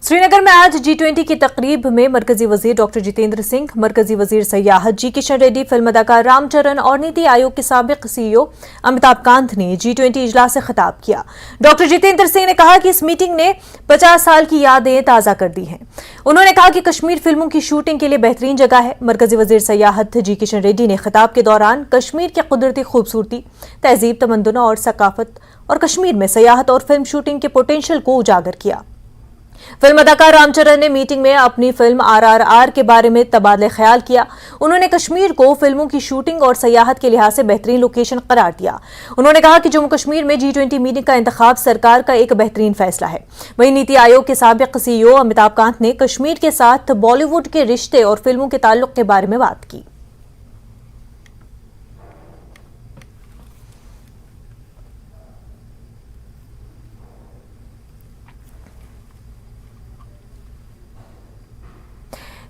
श्रीनगर में आज G20 की तकरीब में मरकजी वजीर डॉक्टर जितेंद्र सिंह, मरकजी वजीर सयाहत जी किशन रेड्डी, फिल्म अदाकार रामचरण और नीति आयोग के साबिक CEO अमिताभ कांत ने G20 इजलास से खिताब किया। डॉक्टर जितेंद्र सिंह ने कहा कि इस मीटिंग ने 50 साल की यादें ताज़ा कर दी हैं। उन्होंने कहा कि कश्मीर फिल्मों की शूटिंग के लिए बेहतरीन जगह है। मरकजी वजीर सयाहत जी किशन रेड्डी ने खिताब के दौरान कश्मीर की कुदरती खूबसूरती, तहजीब, तमद्दुन और सकाफत और कश्मीर में सयाहत और फिल्म शूटिंग के पोटेंशियल को उजागर किया। फिल्म अदाकार रामचरण ने मीटिंग में अपनी फिल्म RRR के बारे में तबादले ख्याल किया। उन्होंने कश्मीर को फिल्मों की शूटिंग और सयाहत के लिहाज से बेहतरीन लोकेशन करार दिया। उन्होंने कहा कि जम्मू कश्मीर में G20 मीटिंग का इंतखाब सरकार का एक बेहतरीन फैसला है। वहीं नीति आयोग के साबिक CEO अमिताभ कांत ने कश्मीर के साथ बॉलीवुड के रिश्ते और फिल्मों के ताल्लुक के बारे में बात की।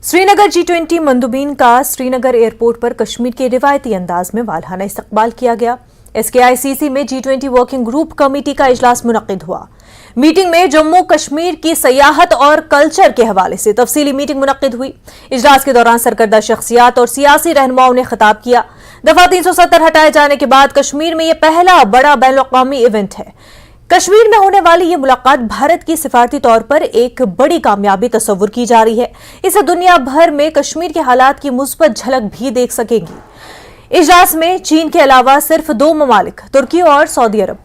श्रीनगर G20 मंदुबीन का श्रीनगर एयरपोर्ट पर कश्मीर के रिवायती अंदाज में वालहाना इस्तकबाल किया गया। SKICC में G20 वर्किंग ग्रुप कमेटी का इजलास मुनक्किद हुआ। मीटिंग में जम्मू कश्मीर की सयाहत और कल्चर के हवाले से तफसीली मीटिंग मुनक्किद हुई। इजलास के दौरान सरकर्दा शख्सियात और सियासी रहनुमाओं ने खिताब किया। दफा 370 हटाए जाने के बाद कश्मीर में यह पहला बड़ा बैनुल-अक़वामी इवेंट है। कश्मीर में होने वाली ये मुलाकात भारत की सिफारती तौर पर एक बड़ी कामयाबी तस्वुर की जा रही है। इससे दुनिया भर में कश्मीर के हालात की मुस्बत झलक भी देख सकेंगी। इजलास में चीन के अलावा सिर्फ 2 ममालिक, तुर्की और सऊदी अरब,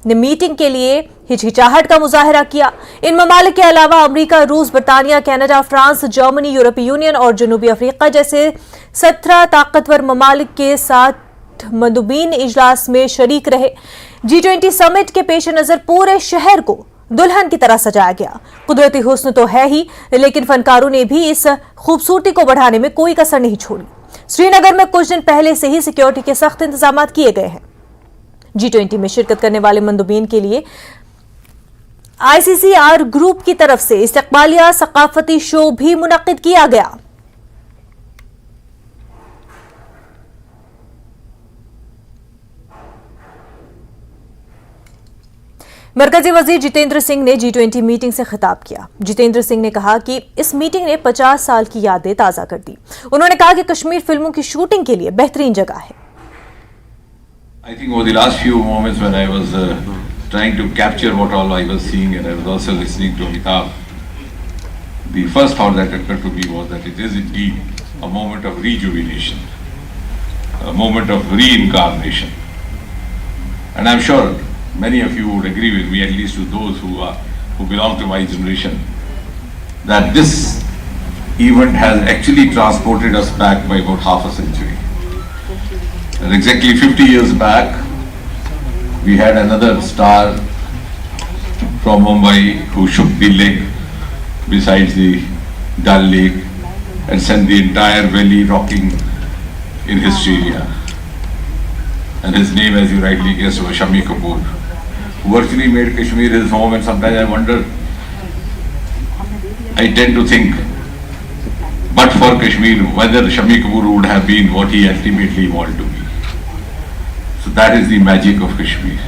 ने मीटिंग के लिए हिचकिचाहट का मुजाहरा किया। इन ममालिक के अलावा अमेरिका, रूस, बरतानिया, कनाडा, फ्रांस, जर्मनी, यूरोपीय यूनियन और जनूबी अफ्रीका जैसे 17 ताकतवर ममालिक के साथ मंदुबीन इजलास में शरीक रहे। G20 समिट के पेश नजर पूरे शहर को दुल्हन की तरह सजाया गया। कुदरती हुस्न तो है ही, लेकिन फनकारों ने भी इस खूबसूरती को बढ़ाने में कोई कसर नहीं छोड़ी। श्रीनगर में कुछ दिन पहले से ही सिक्योरिटी के सख्त इंतजाम किए गए हैं। G20 में शिरकत करने वाले मंदुबीन के लिए ICCR ग्रुप की तरफ से इस्तकबालिया सकाफती शो भी मुनक्किद किया गया। मरकजी वजीर जितेंद्र सिंह ने G20 मीटिंग से खिताब किया। जितेंद्र सिंह ने कहा कि इस मीटिंग ने 50 साल की यादें ताज़ा कर दी। उन्होंने कहा कि कश्मीर फिल्मों की शूटिंग के लिए बेहतरीन जगह है। I think over the last few moments when I was trying to capture what all I was seeing and I was also listening to Amitabh, the first thought that occurred to me was that it is indeed a moment of rejuvenation, a moment of reincarnation, and I'm sure many of you would agree with me, at least to those who belong to my generation, that this event has actually transported us back by about half a century. And exactly 50 years back, we had another star from Mumbai who shook the leg besides the Dal Lake and sent the entire valley rocking in hysteria. And his name, as you rightly guessed, was Shami Kapoor, who virtually made Kashmir his home. And sometimes I wonder, I tend to think, but for Kashmir, whether Shami Kapoor would have been what he ultimately wanted to be. So that is the magic of Kashmir.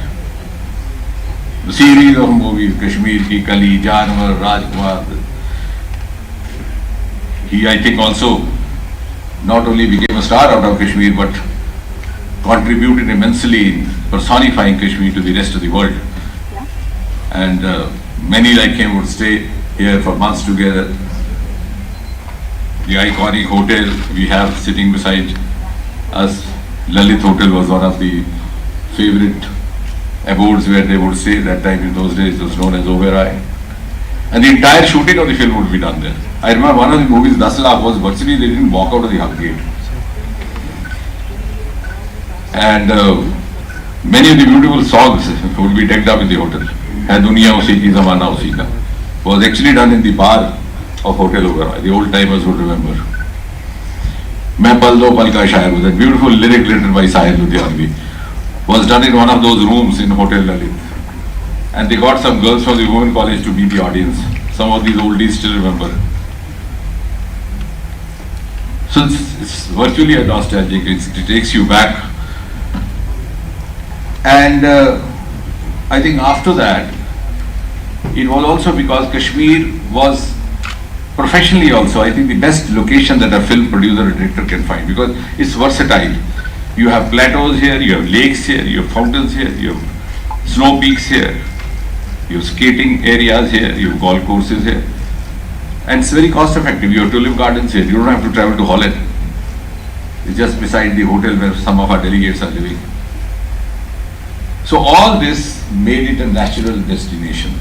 The series of movies, Kashmir Ki Kali, Janwar, Rajkumar, he, I think, also not only became a star out of Kashmir, but contributed immensely in personifying Kashmir to the rest of the world. And many like him would stay here for months together. The iconic hotel we have sitting beside us, Lalit Hotel, was one of the favorite abodes where they would stay. That time, in those days, it was known as Oberoi. And the entire shooting of the film would be done there. I remember one of the movies, 10 Lakh, was virtually they didn't walk out of the hub gate. And many of the beautiful songs would be decked up in the hotel. Hai Duniya Usi Ki Zamana Usi Ka was actually done in the bar of Hotel Oberoi. The old timers would remember. Main Pal Do Pal Ka Shair, was a beautiful lyric written by Sahil Ludhianvi, was done in one of those rooms in Hotel Lalit. And they got some girls from the women college to be the audience. Some of these oldies still remember. So it's virtually a nostalgic, it takes you back. And I think after that, It was also because Kashmir was professionally also, I think, the best location that a film producer or director can find, because it's versatile. You have plateaus here, you have lakes here, you have fountains here, you have snow peaks here, you have skating areas here, you have golf courses here. And it's very cost effective. You have tulip gardens here. You don't have to travel to Holland. It's just beside the hotel where some of our delegates are living. So all this made it a natural destination.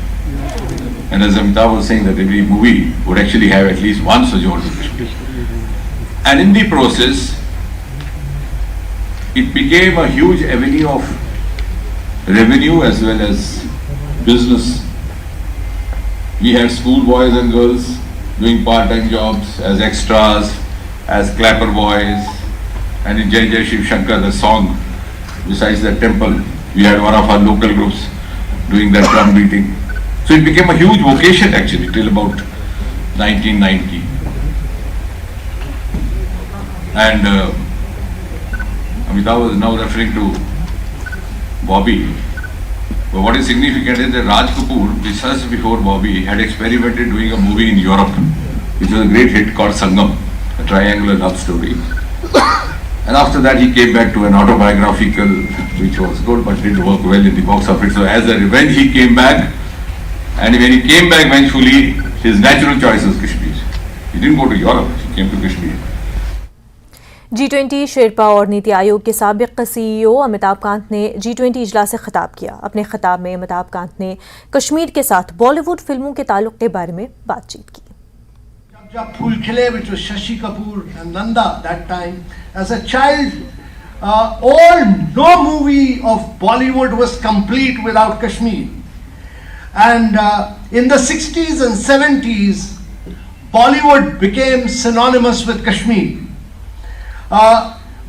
And as Amitabh was saying, that every movie would actually have at least one sojourn to Kashmir. And in the process, it became a huge avenue of revenue as well as business. We had school boys and girls doing part-time jobs as extras, as clapper boys, and in Jai Jai Shiv Shankar, the song, besides the temple, we had one of our local groups doing that drum beating. So it became a huge vocation actually till about 1990. And Amitabh was now referring to Bobby. But what is significant is that Raj Kapoor, just before Bobby, had experimented doing a movie in Europe, which was a great hit called Sangam, a triangular love story. And after that he came back to an autobiographical, which was good but didn't work well in the box office. So as a revenge he came back, and when he came back vengefully, his natural choice was Kashmir. He didn't go to Europe, he came to Kashmir. G20 Sherpa और नीति आयोग के साबिक CEO Amitabh Kant ने G20 इजलास से खिताब किया। अपने खिताब में अमिताभ कांत ने कश्मीर के साथ बॉलीवुड फिल्मों के ताल्लुक के बारे में बातचीत की। जब फूल खिले, which was Shashi Kapoor and Nanda that time, as a child, no movie of Bollywood was complete without Kashmir. And in the 60s and 70s, Bollywood became synonymous with Kashmir.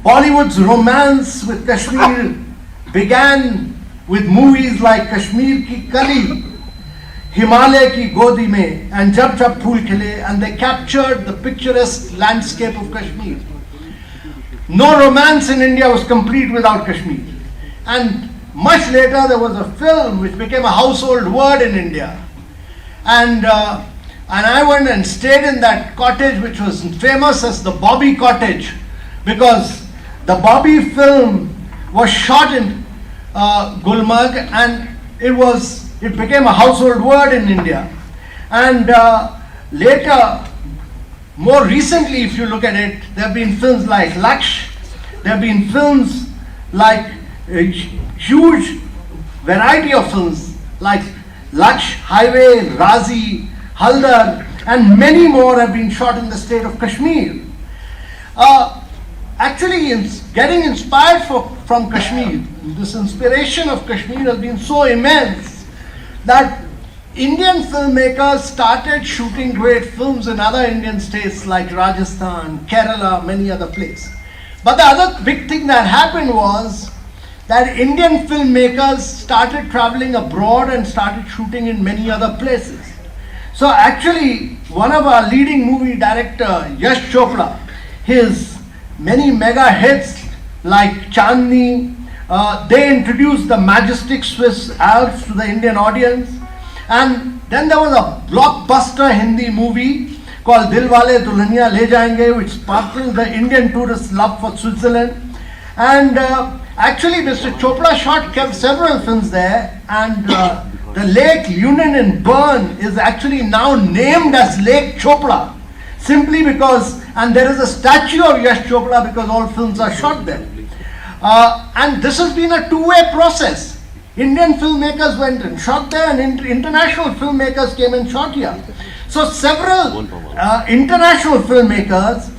Bollywood's romance with Kashmir began with movies like Kashmir Ki Kali, Himalaya Ki Godi Mein, and Jab Jab Phool Khile, and they captured the picturesque landscape of Kashmir. No romance in India was complete without Kashmir. And much later there was a film which became a household word in India. And I went and stayed in that cottage, which was famous as the Bobby Cottage, because the Bobby film was shot in Gulmarg, and it became a household word in India. And later, more recently, if you look at it, there have been films like Laksh, there have been films like a huge variety of films like Laksh, Highway, Razi, Haldar, and many more have been shot in the state of Kashmir. Actually, getting inspired from Kashmir, this inspiration of Kashmir has been so immense that Indian filmmakers started shooting great films in other Indian states like Rajasthan, Kerala, many other places. But the other big thing that happened was that Indian filmmakers started traveling abroad and started shooting in many other places. So actually, one of our leading movie director, Yash Chopra, his many mega hits like Chandni, they introduced the majestic Swiss Alps to the Indian audience. And then there was a blockbuster Hindi movie called Dilwale Dulhania Le Jayenge, which sparkled the Indian tourists' love for Switzerland. And actually, Mr. Chopra shot several films there, and the Lake Lunin in Bern is actually now named as Lake Chopra, simply because, and there is a statue of Yash Chopra because all films are shot there. And this has been a two-way process. Indian filmmakers went and shot there, and international filmmakers came and shot here. So several international filmmakers,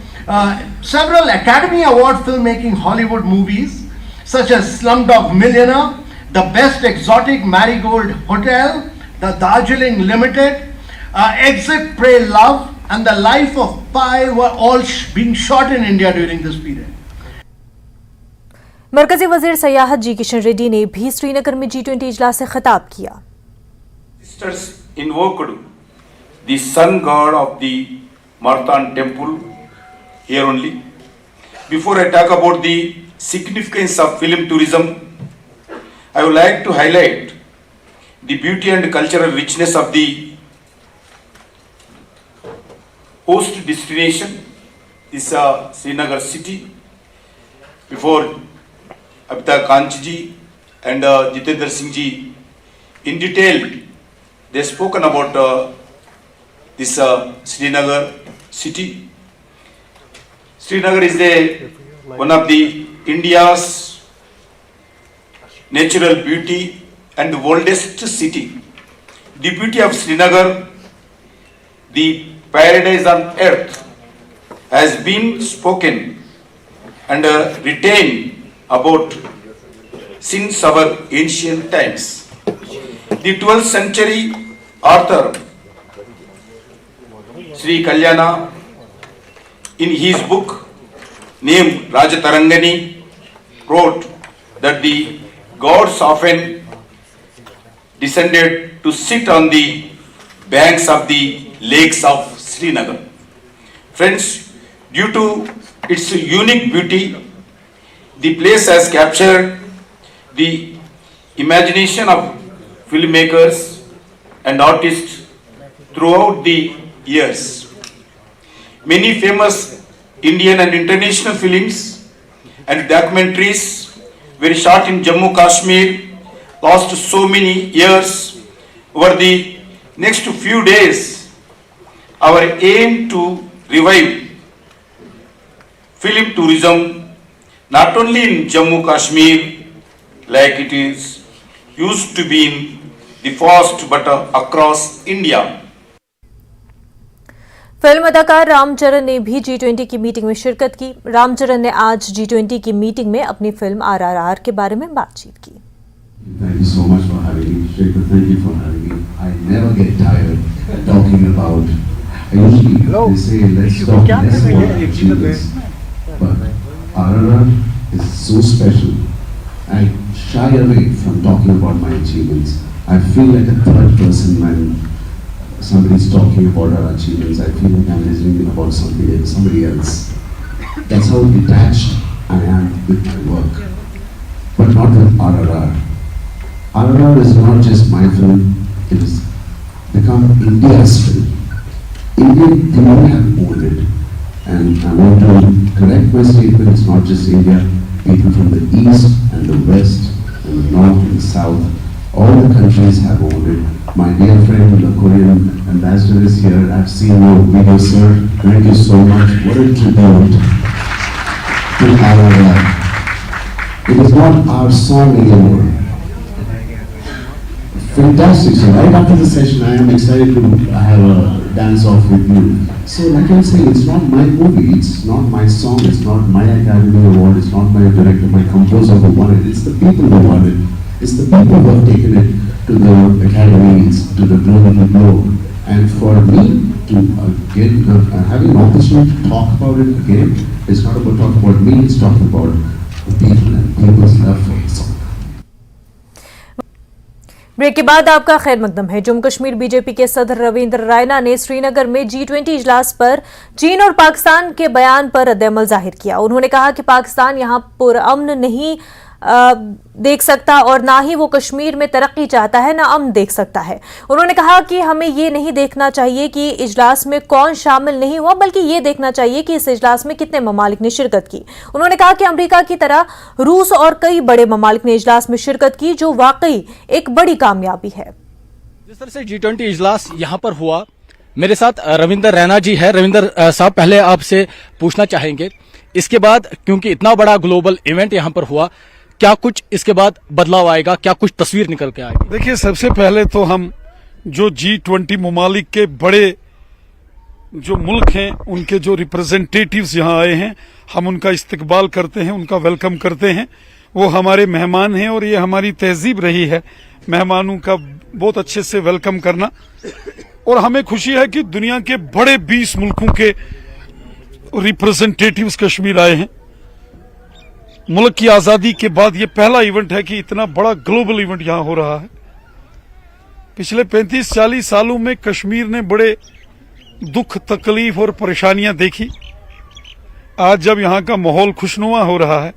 several Academy Award filmmaking Hollywood movies, such as Slumdog Millionaire, The Best Exotic Marigold Hotel, The Darjeeling Limited, Exit, Pray, Love, and The Life of Pi were all being shot in India during this period. मरकजी वजीर सयाहत जी किशन रेड्डी ने भी श्रीनगर में G20 इजलास से खिताब किया। Sisters invoked the sun god of the Marthan temple here only. Before I talk about the significance of film tourism, I would like to highlight the beauty and cultural richness of the host destination is Srinagar city. Before Amitabh Kanchi ji and Jitendra Singh ji, in detail, they spoken about this Srinagar city. Srinagar is one of the India's natural beauty and the oldest city. The beauty of Srinagar, the paradise on earth, has been spoken and retained about since our ancient times. The 12th century author Sri Kalyana, in his book named Rajatarangani, wrote that the gods often descended to sit on the banks of the lakes of Srinagar. Friends, due to its unique beauty, the place has captured the imagination of filmmakers and artists throughout the years. Many famous Indian and international films and documentaries were shot in Jammu Kashmir last so many years. Over the next few days, our aim to revive film tourism not only in Jammu Kashmir like it is used to be in the past but across India. Film अदाकार रामचरण ने भी G20 की meeting में शिरकत की। रामचरण ने आज G20 की मीटिंग में अपनी फिल्म RRR के बारे में बातचीत की। Thank you so much for having me. Shekhar, thank you for having me. I never get tired talking about. I usually they say let's talk less about achievements, but RRR is so special. I shy away from talking about my achievements. I feel like a third person when somebody's talking about our achievements. I feel like I'm listening about somebody else. That's how detached I am with my work, but not with RRR. RRR is not just my film, it has become India's film. Indian people have owned it. And I want to correct my statement, it's not just India. People from the East and the West and the North and the South, all the countries have owned it. My dear friend, the Korean ambassador is here. I've seen your video, sir. Thank you so much. What a tribute to RRR. It is not our song anymore. Fantastic. So right after the session, I am excited to have a dance off with you. So like I'm saying, it's not my movie, it's not my song, it's not my Academy Award, it's not my director, my composer who won it. It's the people who won it. It's the people who have taken it to the academies, to the global globe. And for me to again having an opportunity to talk about it again, it's not about talking about me, it's talking about the people and people's love for the song. Break के बाद आपका खैर मकदम है। Jammu Kashmir BJP के सदर रविंद्र रैना ने श्रीनगर में G20 इजलास पर चीन और पाकिस्तान के बयान पर रद्द-ए-अमल जाहिर किया। उन्होंने कहा कि पाकिस्तान यहां पुरअमन नहीं देख सकता और ना ही वो कश्मीर में तरक्की चाहता है, ना अमन देख सकता है। उन्होंने कहा कि हमें ये नहीं देखना चाहिए कि इजलास में कौन शामिल नहीं हुआ, बल्कि ये देखना चाहिए कि इस इजलास में कितने ममालिक ने शिरकत की। उन्होंने कहा कि अमेरिका की तरह रूस और कई बड़े ममालिक ने इजलास में शिरकत की, जो वाकई एक बड़ी कामयाबी है। जिस तरह से G20 इजलास यहाँ पर हुआ, मेरे साथ रविंद्र रैना जी है। रविंद्र साहब, पहले आपसे पूछना चाहेंगे, इसके बाद क्योंकि इतना बड़ा ग्लोबल इवेंट यहाँ पर हुआ, क्या कुछ इसके बाद बदलाव आएगा, क्या कुछ तस्वीर निकल के आएगी? देखिए, सबसे पहले तो हम जो G20 ममालिक के बड़े जो मुल्क हैं, उनके जो रिप्रेजेंटेटिव्स यहाँ आए हैं, हम उनका इस्तकबाल करते हैं, उनका वेलकम करते हैं। वो हमारे मेहमान हैं और ये हमारी तहजीब रही है मेहमानों का बहुत अच्छे से वेलकम करना। और हमें खुशी है कि दुनिया के बड़े 20 मुल्कों के रिप्रेजेंटेटिव्स कश्मीर आए हैं। मुल्क की आज़ादी के बाद ये पहला इवेंट है कि इतना बड़ा ग्लोबल इवेंट यहाँ हो रहा है। पिछले 35-40 सालों में कश्मीर ने बड़े दुख, तकलीफ और परेशानियां देखी। आज जब यहाँ का माहौल खुशनुमा हो रहा है,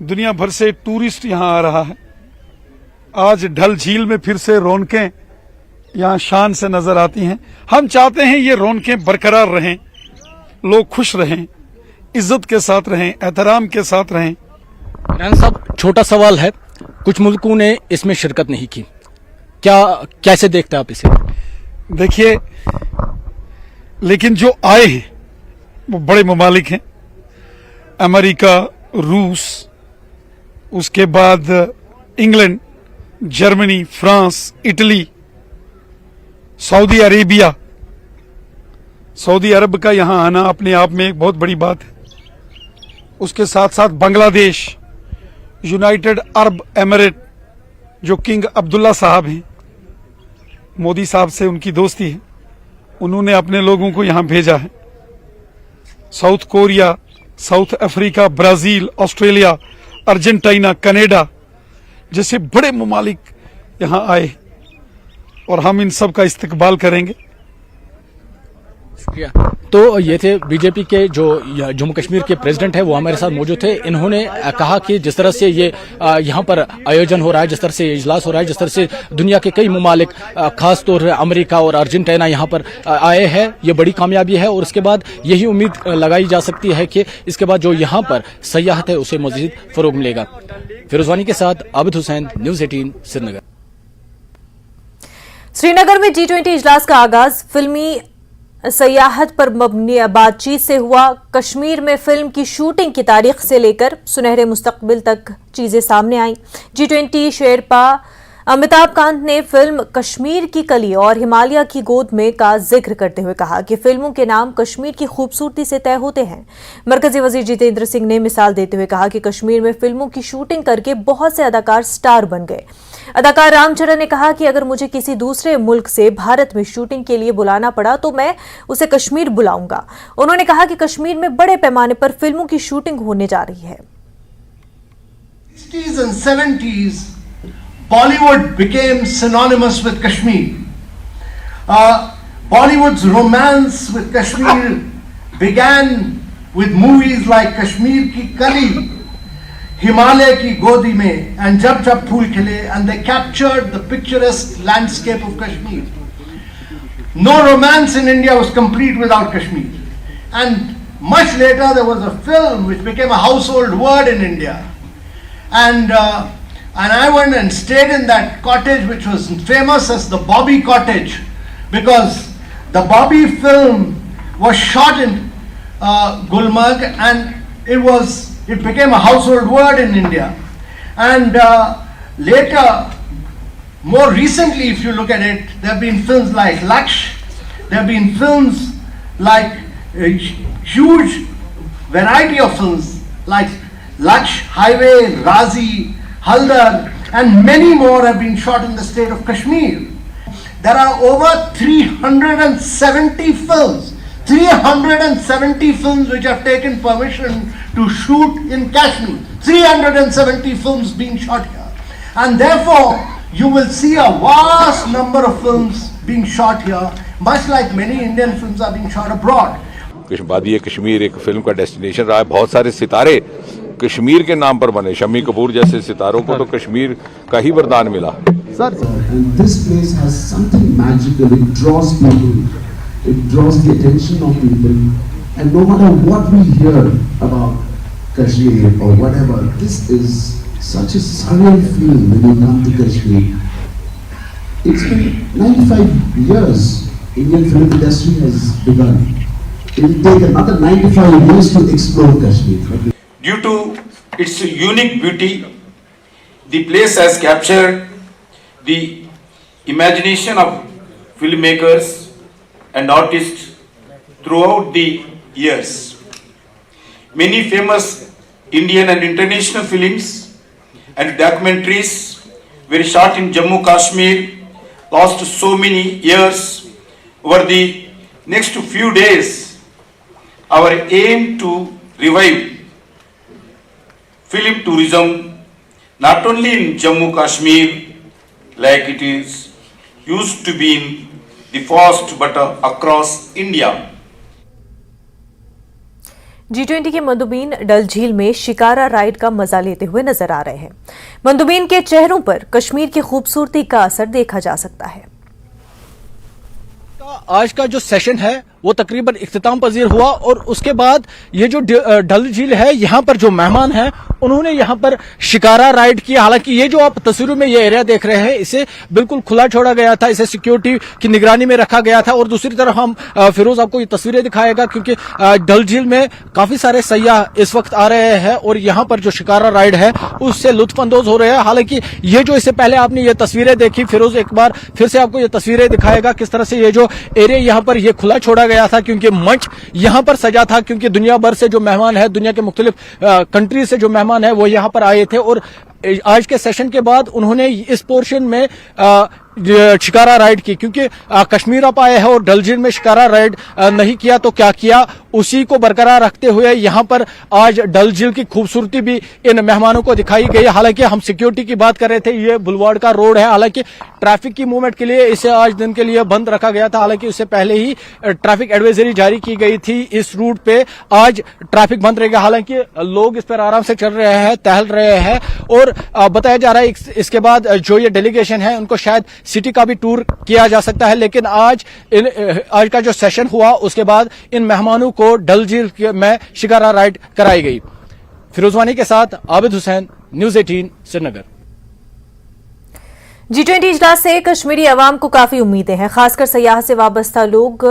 दुनिया भर से टूरिस्ट यहाँ आ रहा है, आज डल झील में फिर से रौनकें यहाँ शान से नजर आती हैं। हम चाहते हैं ये रौनकें बरकरार रहें, लोग खुश रहें, इज्जत के साथ रहें, एहतराम के साथ रहें। रैना साहब, छोटा सवाल है, कुछ मुल्कों ने इसमें शिरकत नहीं की, क्या कैसे देखते हैं आप इसे? देखिए, लेकिन जो आए हैं वो बड़े ममालिक हैं, अमेरिका, रूस, उसके बाद England, Germany, France, Italy, Saudi Arabia. Saudi अरब का यहाँ आना अपने आप में एक बहुत बड़ी बात है। उसके साथ साथ बांग्लादेश, यूनाइटेड अरब एमिरेट, जो किंग अब्दुल्ला साहब हैं, मोदी साहब से उनकी दोस्ती है, उन्होंने अपने लोगों को यहाँ भेजा है। South Korea, south Africa, Brazil, Australia, Argentina, Canada जैसे बड़े ममालिक यहाँ आए और हम इन सब का इस्तकबाल करेंगे। शुक्रिया। तो ये थे बीजेपी के जो जम्मू कश्मीर के प्रेसिडेंट है, वो हमारे साथ मौजूद थे। इन्होंने कहा कि जिस तरह से ये यहाँ पर आयोजन हो रहा है, जिस तरह से ये इजलास हो रहा है, जिस तरह से दुनिया के कई ममालिक, खास तौर पर अमेरिका और अर्जेंटीना यहाँ पर आए हैं, ये बड़ी कामयाबी है। और इसके बाद यही उम्मीद लगाई जा सकती है कि इसके बाद जो यहाँ पर सयाहत है उसे मजीद फरोग मिलेगा। फिरोजवानी के साथ आबिद हुसैन, न्यूज़ 18 श्रीनगर। श्रीनगर में G20 इजलास का आगाज फिल्मी सयाहत पर मबनी बातचीत से हुआ। कश्मीर में फिल्म की शूटिंग की तारीख से लेकर सुनहरे मुस्तकबिल तक चीजें सामने आईं। G20 शेरपा अमिताभ कांत ने फिल्म कश्मीर की कली और हिमालय की गोद में का जिक्र करते हुए कहा कि फिल्मों के नाम कश्मीर की खूबसूरती से तय होते हैं। मरकजी वजीर जितेंद्र सिंह ने मिसाल देते हुए कहा कि कश्मीर में फिल्मों की शूटिंग करके बहुत से अदाकार स्टार बन गए। अदाकार रामचरण ने कहा कि अगर मुझे किसी दूसरे मुल्क से भारत में शूटिंग के लिए बुलाना पड़ा तो मैं उसे कश्मीर बुलाऊंगा। उन्होंने कहा कि कश्मीर में बड़े पैमाने पर फिल्मों की शूटिंग होने जा रही है। 60s and 70s, Bollywood became synonymous with Kashmir. Bollywood's romance with Kashmir began with movies like Kashmir Ki Kali, Himalaya Ki Godi Mein, and Jab Jab Phool Khile, and they captured the picturesque landscape of Kashmir. No romance in India was complete without Kashmir. And much later there was a film which became a household word in India. And I went and stayed in that cottage which was famous as the Bobby Cottage, because the Bobby film was shot in Gulmarg, and it became a household word in India. And later, more recently, if you look at it, there have been films like Laksh, there have been films like a huge variety of films like Laksh, Highway, Razi, Haldar, and many more have been shot in the state of Kashmir. There are over 370 films, 370 films which have taken permission to shoot in Kashmir. 370 films being shot here. And therefore, you will see a vast number of films being shot here, much like many Indian films are being shot abroad. वादी कश्मीर एक film का destination रहा है। बहुत सारे सितारे कश्मीर के नाम पर बने। शम्मी कपूर जैसे सितारों को तो कश्मीर का ही वरदान मिला। And this place has something magical. It draws people. It draws the attention of people. And no matter what we hear about Kashmir or whatever, this is such a surreal feeling when you come to Kashmir. It's been 95 years Indian film industry has begun. It will take another 95 years to explore Kashmir. Due to its unique beauty, the place has captured the imagination of filmmakers and artists throughout the years. Many famous Indian and international films and documentaries were shot in Jammu Kashmir last so many years. Over the next few days, our aim to revive film tourism not only in Jammu Kashmir like it is used to be in the past but across India. G20 के मंदुबीन डल झील में shikara ride का मजा लेते हुए नजर आ रहे हैं। मंदुबीन के चेहरों पर कश्मीर की खूबसूरती का असर देखा जा सकता है। आज का जो सेशन है वो तकरीबन इख्तिताम पजीर हुआ और उसके बाद ये जो डल झील है यहाँ पर जो मेहमान हैं उन्होंने यहाँ पर शिकारा राइड की। हालांकि ये जो आप तस्वीरों में ये एरिया देख रहे हैं इसे बिल्कुल खुला छोड़ा गया था, इसे सिक्योरिटी की निगरानी में रखा गया था। और दूसरी तरफ हम फिरोज आपको ये तस्वीरें दिखाएगा क्योंकि डल झील में काफी सारे सयाह इस वक्त आ रहे हैं और यहाँ पर जो शिकारा राइड है उससे लुत्फानंदोज हो रहे हैं। हालांकि ये जो इससे पहले आपने ये तस्वीरें देखी, फिरोज एक बार फिर से आपको ये तस्वीरें दिखाएगा किस तरह से ये जो एरिया यहाँ पर ये खुला छोड़ा गया था क्योंकि मंच यहाँ पर सजा था, क्योंकि दुनिया भर से जो मेहमान है, दुनिया के मुख्तलिफ कंट्री से जो मेहमान है वो यहाँ पर आए थे। और आज के सेशन के बाद उन्होंने इस पोर्शन में शिकारा राइड की, क्योंकि कश्मीर आप आए हैं और डल झील में शिकारा राइड नहीं किया तो क्या किया, उसी को बरकरार रखते हुए यहाँ पर आज डल झील की खूबसूरती भी इन मेहमानों को दिखाई गई। हालांकि हम सिक्योरिटी की बात कर रहे थे, ये बुलवार्ड का रोड है, हालांकि ट्रैफिक की मूवमेंट के लिए इसे आज दिन के लिए बंद रखा गया था। हालांकि उससे पहले ही ट्रैफिक एडवाइजरी जारी की गई थी, इस रूट पे आज ट्रैफिक बंद रहेगा। हालांकि लोग इस पर आराम से चल रहे हैं, टहल रहे हैं और बताया जा रहा है इसके बाद जो ये डेलीगेशन है उनको शायद सिटी का भी टूर किया जा सकता है। लेकिन आज का जो सेशन हुआ उसके बाद इन मेहमानों को डल झील में शिकारा राइड कराई गई। फिरोजवानी के साथ आबिद हुसैन, न्यूज 18 श्रीनगर। G20 इजलास से कश्मीरी अवाम को काफी उम्मीदें हैं, खासकर सयाह से वाबस्ता लोग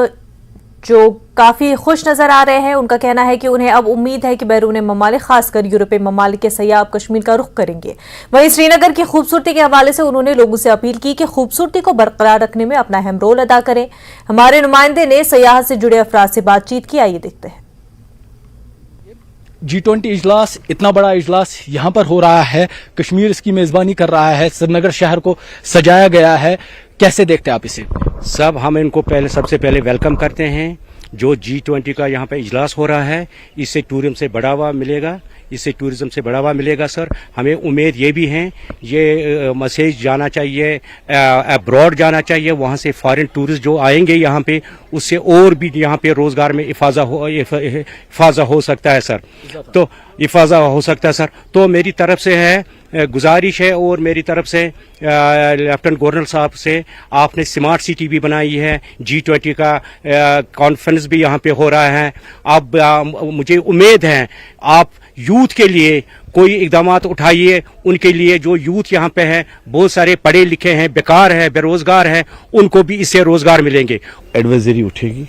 जो काफी खुश नजर आ रहे हैं। उनका कहना है कि उन्हें अब उम्मीद है कि बैरून ममालिक, खासकर यूरोपीय ममालिक के सयाह अब कश्मीर का रुख करेंगे। वहीं श्रीनगर की खूबसूरती के हवाले से उन्होंने लोगों से अपील की कि खूबसूरती को बरकरार रखने में अपना अहम रोल अदा करें। हमारे नुमाइंदे ने सयाह से जुड़े अफराद से बातचीत की, आइए देखते हैं। G20 इजलास, इतना बड़ा इजलास यहाँ पर हो रहा है, कश्मीर इसकी मेजबानी कर रहा है, श्रीनगर शहर को सजाया गया है, कैसे देखते हैं आप इसे? सब हम इनको सबसे पहले वेलकम करते हैं। जो G20 का यहाँ पे इजलास हो रहा है इससे टूरिज्म से बढ़ावा मिलेगा, सर। हमें उम्मीद ये भी है, ये मैसेज जाना चाहिए, अब्रॉड जाना चाहिए, वहाँ से फॉरेन टूरिस्ट जो आएंगे यहाँ पे उससे और भी यहाँ पे रोजगार में इफाजा हो सकता है, सर। तो इफाजा हो सकता है, सर। तो मेरी तरफ से है गुजारिश है और मेरी तरफ से लेफ्टिनेंट गवर्नर साहब से, आपने स्मार्ट सिटी भी बनाई है, G20 का कॉन्फ्रेंस भी यहाँ पे हो रहा है। अब मुझे उम्मीद है आप यूथ के लिए कोई इकदामात उठाइए, उनके लिए जो यूथ यहाँ पे है, बहुत सारे पढ़े लिखे हैं, बेकार है, बेरोजगार है, उनको भी इससे रोजगार मिलेंगे। एडवाइजरी उठेगी,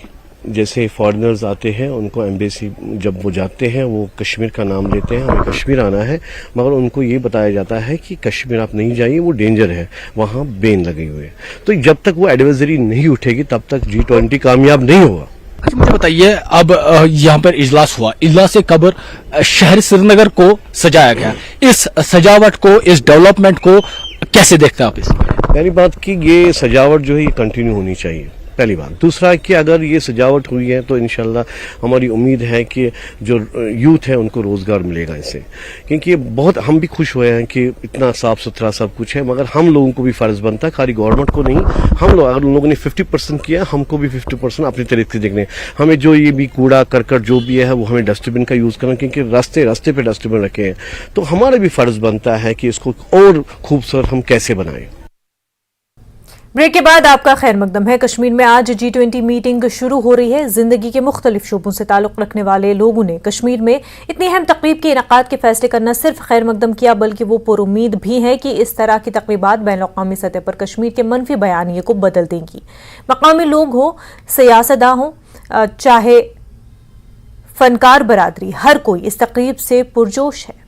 जैसे फॉरेनर्स आते हैं उनको एम्बेसी जब वो जाते हैं वो कश्मीर का नाम लेते हैं, हमें कश्मीर आना है, मगर उनको ये बताया जाता है कि कश्मीर आप नहीं जाइए, वो डेंजर है, वहाँ बैन लगे हुए हैं। तो जब तक वो एडवाइजरी नहीं उठेगी तब तक G20 कामयाब नहीं होगा। अच्छा, मुझे बताइए, अब यहाँ पर इजलास हुआ, इजलास से कबर शहर श्रीनगर को सजाया गया, इस सजावट को, इस डेवलपमेंट को कैसे देखते हैं आप इसे? पहली बात कि ये सजावट जो है ये कंटिन्यू होनी चाहिए, पहली बात। दूसरा कि अगर ये सजावट हुई है तो इंशाल्लाह हमारी उम्मीद है कि जो यूथ है उनको रोजगार मिलेगा इससे, क्योंकि बहुत हम भी खुश हुए हैं कि इतना साफ सुथरा सब कुछ है, मगर हम लोगों को भी फर्ज बनता है, खाली गवर्नमेंट को नहीं, हम लोग, अगर उन लोगों ने 50% किया, हमको भी 50% अपनी तरीके से देखने। हमें जो ये भी कूड़ा करकट जो भी है वो हमें डस्टबिन का यूज करना, क्योंकि रास्ते पे डस्टबिन रखे हैं, तो हमारा भी फर्ज बनता है कि इसको और खूबसूरत हम कैसे बनाएं। ब्रेक के बाद आपका खैर मकदम है। कश्मीर में आज G20 मीटिंग शुरू हो रही है। जिंदगी के मुख्तलिफ शोबों से ताल्लुक रखने वाले लोगों ने कश्मीर में इतनी अहम तकरीब के इनेकाद के फैसले का न सिर्फ खैर मकदम किया, बल्कि वो पुरुम्मीद भी है कि इस तरह की तकरीबात बैनुल-अक़वामी सतह पर कश्मीर के मनफी बयानिए को बदल देंगी। मकामी लोग हो, सियासतदान हो, चाहे फनकार बरादरी, हर कोई इस तकरीब से पुरजोश है।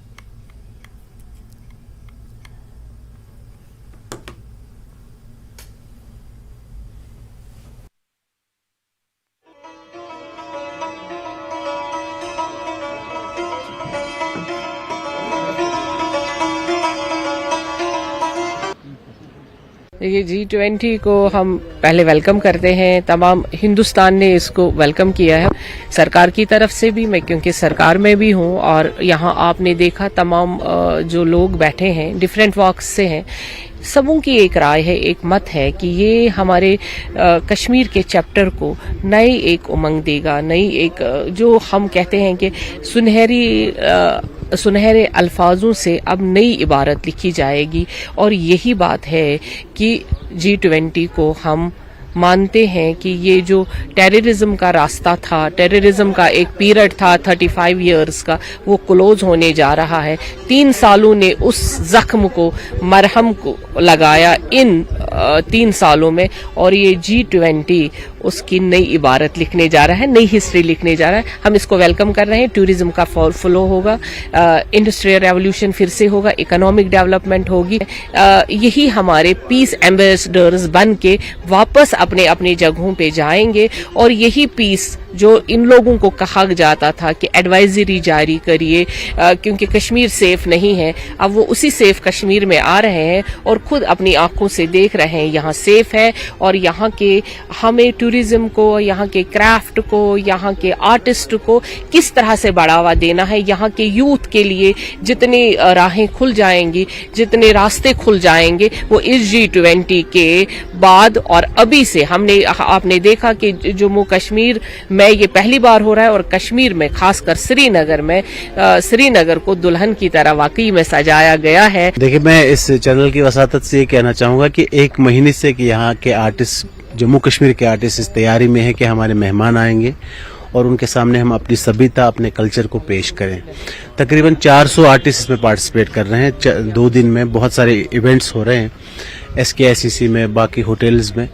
देखिए, G20 को हम पहले वेलकम करते हैं, तमाम हिंदुस्तान ने इसको वेलकम किया है, सरकार की तरफ से भी। मैं क्योंकि सरकार में भी हूँ और यहाँ आपने देखा तमाम जो लोग बैठे हैं डिफरेंट वॉक्स से हैं, सबों की एक राय है, एक मत है कि ये हमारे कश्मीर के चैप्टर को नई एक उमंग देगा, नई एक जो हम कहते हैं कि सुनहरे अल्फाजों से अब नई इबारत लिखी जाएगी। और यही बात है कि G20 को हम मानते हैं कि ये जो टेररिज्म का रास्ता था, टेररिज्म का एक पीरियड था 35 इयर्स का, वो क्लोज होने जा रहा है। 3 सालों ने उस जख्म को, मरहम को लगाया इन 3 सालों में, और ये G20 उसकी नई इबारत लिखने जा रहा है, नई हिस्ट्री लिखने जा रहा है। हम इसको वेलकम कर रहे हैं। टूरिज्म का फ्लो होगा, इंडस्ट्रियल रेवोल्यूशन फिर से होगा, इकोनॉमिक डेवलपमेंट होगी। यही हमारे पीस एम्बेसडर्स बन के वापस अपने अपनी जगहों पे जाएंगे, और यही पीस जो इन लोगों को कहा जाता था कि एडवाइजरी जारी करिए क्योंकि कश्मीर सेफ नहीं है, अब वो उसी सेफ कश्मीर में आ रहे हैं और खुद अपनी आंखों से देख रहे हैं यहाँ सेफ है। और यहाँ के हमें टूरिज्म को, यहाँ के क्राफ्ट को, यहाँ के आर्टिस्ट को किस तरह से बढ़ावा देना है। यहाँ के यूथ के लिए जितनी राहें खुल जाएंगी, जितने रास्ते खुल जाएंगे, वो इस G20 के बाद और अभी से आपने देखा कि जम्मू कश्मीर में ये पहली बार हो रहा है, और कश्मीर में खासकर श्रीनगर में श्रीनगर को दुल्हन की तरह वाकई में सजाया गया है। देखिए, मैं इस चैनल की वसातत से ये कहना चाहूंगा कि 1 महीने से कि यहाँ के आर्टिस्ट, जम्मू कश्मीर के आर्टिस्ट इस तैयारी में है कि हमारे मेहमान आएंगे और उनके सामने हम अपनी सभ्यता, अपने कल्चर को पेश करें। तकरीबन 400 आर्टिस्ट इसमें पार्टिसिपेट कर रहे हैं। 2 दिन में बहुत सारे इवेंट्स हो रहे हैं, SKICC में, बाकी होटल्स में।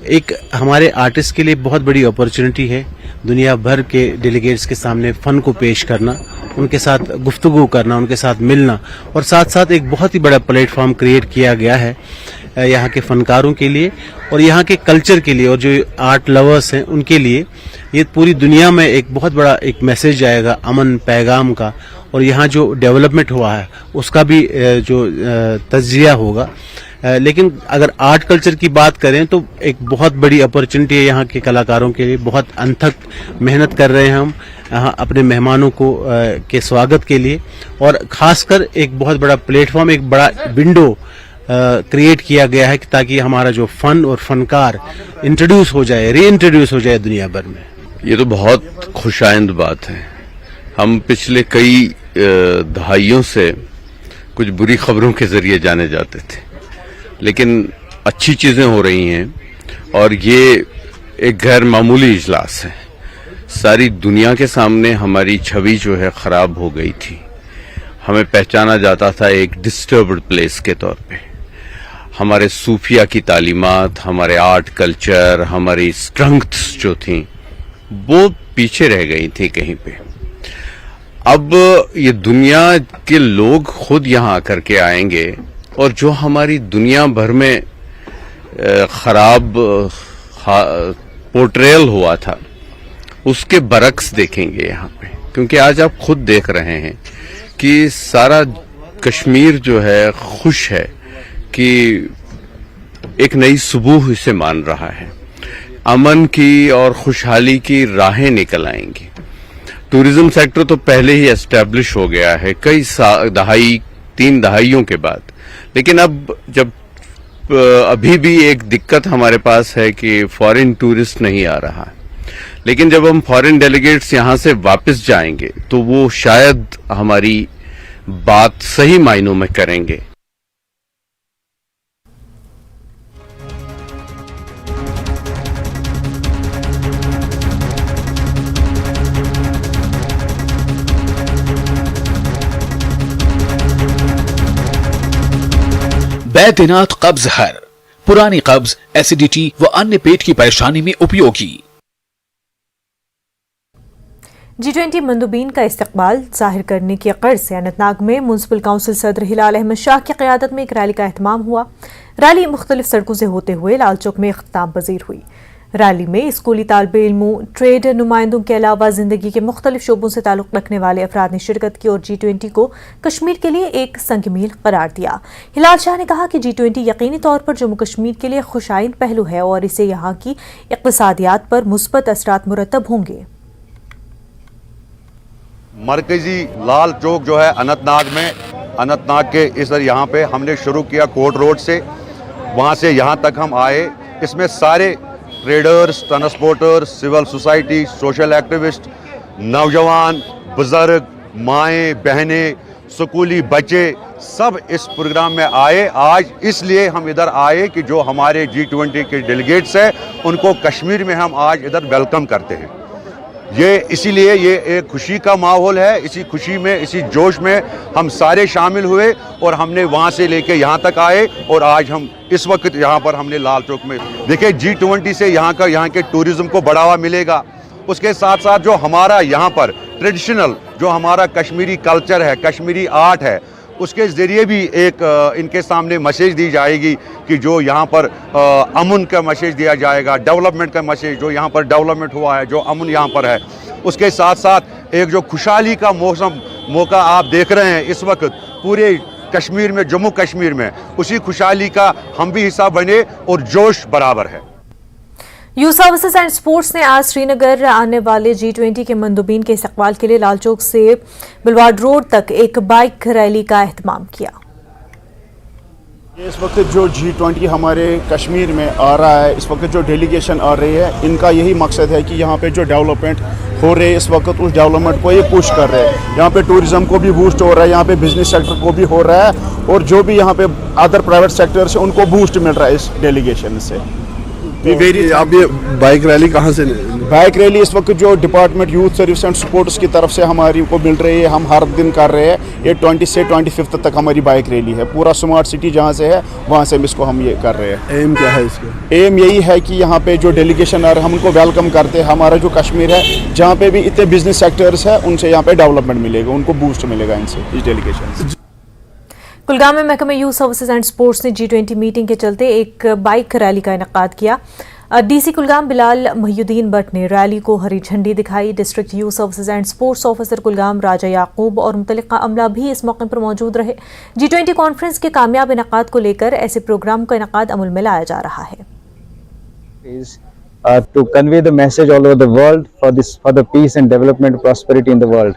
एक हमारे आर्टिस्ट के लिए बहुत बड़ी अपॉर्चुनिटी है दुनिया भर के डेलीगेट्स के सामने फन को पेश करना, उनके साथ गुफ्तगू करना, उनके साथ मिलना, और साथ साथ एक बहुत ही बड़ा प्लेटफॉर्म क्रिएट किया गया है यहाँ के फनकारों के लिए और यहाँ के कल्चर के लिए, और जो आर्ट लवर्स हैं उनके लिए। ये पूरी दुनिया में एक बहुत बड़ा एक मैसेज आएगा अमन पैगाम का, और यहाँ जो डेवलपमेंट हुआ है उसका भी जो तज्जिया होगा। लेकिन अगर आर्ट कल्चर की बात करें तो एक बहुत बड़ी अपॉर्चुनिटी है यहाँ के कलाकारों के लिए। बहुत अनथक मेहनत कर रहे हैं हम यहाँ अपने मेहमानों को के स्वागत के लिए, और खासकर एक बहुत बड़ा प्लेटफॉर्म, एक बड़ा विंडो क्रिएट किया गया है ताकि हमारा जो फन और फनकार इंट्रोड्यूस हो जाए, रीइंट्रोड्यूस हो जाए दुनिया भर में। ये तो बहुत खुशाइंद बात है। हम पिछले कई दहाइयों से कुछ बुरी खबरों के जरिए जाने जाते थे, लेकिन अच्छी चीजें हो रही हैं और ये एक गैर मामूली इजलास है। सारी दुनिया के सामने हमारी छवि जो है खराब हो गई थी। हमें पहचाना जाता था एक डिस्टर्ब्ड प्लेस के तौर पे। हमारे सूफिया की तालीमात, हमारे आर्ट कल्चर, हमारी स्ट्रेंथ्स जो थी वो पीछे रह गई थी कहीं पे। अब ये दुनिया के लोग खुद यहाँ आकर के आएंगे और जो हमारी दुनिया भर में खराब पोर्ट्रेयल हुआ था उसके बरक्स देखेंगे यहाँ पे, क्योंकि आज आप खुद देख रहे हैं कि सारा कश्मीर जो है खुश है कि एक नई सुबह इसे मान रहा है। अमन की और खुशहाली की राहें निकल आएंगी। टूरिज्म सेक्टर तो पहले ही एस्टैब्लिश हो गया है कई 3 दहाइयों के बाद, लेकिन अब जब अभी भी एक दिक्कत हमारे पास है कि फॉरेन टूरिस्ट नहीं आ रहा है, लेकिन जब हम फॉरेन डेलीगेट्स यहां से वापस जाएंगे तो वो शायद हमारी बात सही मायनों में करेंगे। बैद्यनाथ कब्ज हर, पुरानी कब्ज, एसिडिटी व अन्य पेट की परेशानी में उपयोगी। G20 मंदुबीन का इस्तकबाल जाहिर करने की गर्ज से अनंतनाग में म्युनिसिपल काउंसिल सदर हिलाल अहमद शाह की क़यादत में एक रैली का एहतमाम हुआ। रैली मुख्तलिफ सड़कों से होते हुए लाल चौक में इख्तिताम पजीर हुई। रैली में स्कूली तालिबे इल्मों, ट्रेड नुमाइंदों के अलावा जिंदगी के मुख्तलिफ शोबों से ताल्लुक रखने वाले अफराद ने शिरकत की और G20 को कश्मीर के लिए एक संग मील करार दिया। हिलाल शाह ने कहा कि G20 यकीनी तौर पर जम्मू कश्मीर के लिए खुशाइन पहलू है और इससे यहाँ की इक़्तिसादियात पर मुस्बत असरात मुरतब होंगे। मरकजी लाल चौक जो है अनंतनाग में अनंतनाग के इधर यहाँ पे हमने शुरू किया कोर्ट रोड से, वहाँ से यहाँ तक हम आए। इसमें सारे traders, transporters, civil society, social activist, नौजवान, बुजुर्ग, माएँ बहनें, स्कूली बच्चे सब इस प्रोग्राम में आए। आज इसलिए हम इधर आए कि जो हमारे G20 के डेलीगेट्स हैं उनको कश्मीर में हम आज इधर वेलकम करते हैं। ये इसीलिए ये एक खुशी का माहौल है। इसी खुशी में, इसी जोश में हम सारे शामिल हुए और हमने वहाँ से लेके यहाँ तक आए और आज हम इस वक्त यहाँ पर हमने लाल चौक में देखिए G20 से यहाँ के टूरिज़्म को बढ़ावा मिलेगा। उसके साथ साथ जो हमारा यहाँ पर ट्रेडिशनल जो हमारा कश्मीरी कल्चर है, कश्मीरी आर्ट है, उसके ज़रिए भी एक इनके सामने मैसेज दी जाएगी कि जो यहाँ पर अमन का मैसेज दिया जाएगा, डेवलपमेंट का मैसेज, जो यहाँ पर डेवलपमेंट हुआ है, जो अमन यहाँ पर है। उसके साथ साथ एक जो खुशहाली का मौका आप देख रहे हैं इस वक्त पूरे कश्मीर में, जम्मू कश्मीर में, उसी खुशहाली का हम भी हिस्सा बने और जोश बराबर है। यूथ सर्विसेज एंड स्पोर्ट्स ने आज श्रीनगर आने वाले G20 के मंदुबीन के इस्तकबाल के लिए लाल चौक से बुलवार्ड रोड तक एक बाइक रैली का एहतमाम किया। इस वक्त जो G20 हमारे कश्मीर में आ रहा है, इस वक्त जो डेलीगेशन आ रही है, इनका यही मकसद है कि यहाँ पे जो डेवलपमेंट हो रही है इस वक्त उस डेवलपमेंट को ये पुश कर रहे हैं। यहाँ पे टूरिज्म को भी बूस्ट हो रहा है, यहाँ पे बिजनेस सेक्टर को भी हो रहा है और जो भी यहाँ पे अदर प्राइवेट सेक्टर से उनको बूस्ट मिल रहा है इस डेलीगेशन से। आप ये बाइक रैली कहाँ से? बाइक रैली इस वक्त जो department youth service and sports की तरफ से हमारी को मिल रही है, हम हर दिन कर रहे हैं। ये 20 से 25 तक हमारी बाइक रैली है। पूरा स्मार्ट सिटी जहाँ से है वहाँ से इसको हम ये कर रहे हैं। एम क्या है इसका? एम यही है कि यहाँ पे जो डेलीगेशन आ रहे हैं हम उनको वेलकम करते हैं। हमारा जो कश्मीर है जहाँ पे भी इतने बिजनेस सेक्टर्स है उनसे यहाँ पे डेवलपमेंट मिलेगा, उनको बूस्ट मिलेगा इनसे, इस डेलीगेशन से। कुलगाम में महकमा यूथ सर्विसेज एंड स्पोर्ट्स ने G20 मीटिंग के चलते एक बाइक रैली का इनेकाद किया। डीसी कुलगाम बिलाल महियुद्दीन भट्ट ने रैली को हरी झंडी दिखाई। District youth services and sports officer Kulgam Raja Yaqoob और मुतल्लिका अमला भी इस मौके पर मौजूद रहे। G20 कॉन्फ्रेंस के कामयाब इनेकाद को लेकर ऐसे प्रोग्राम का इनेकाद अमल में लाया जा रहा है। To convey the message all over the world for the peace and development prosperity in the world।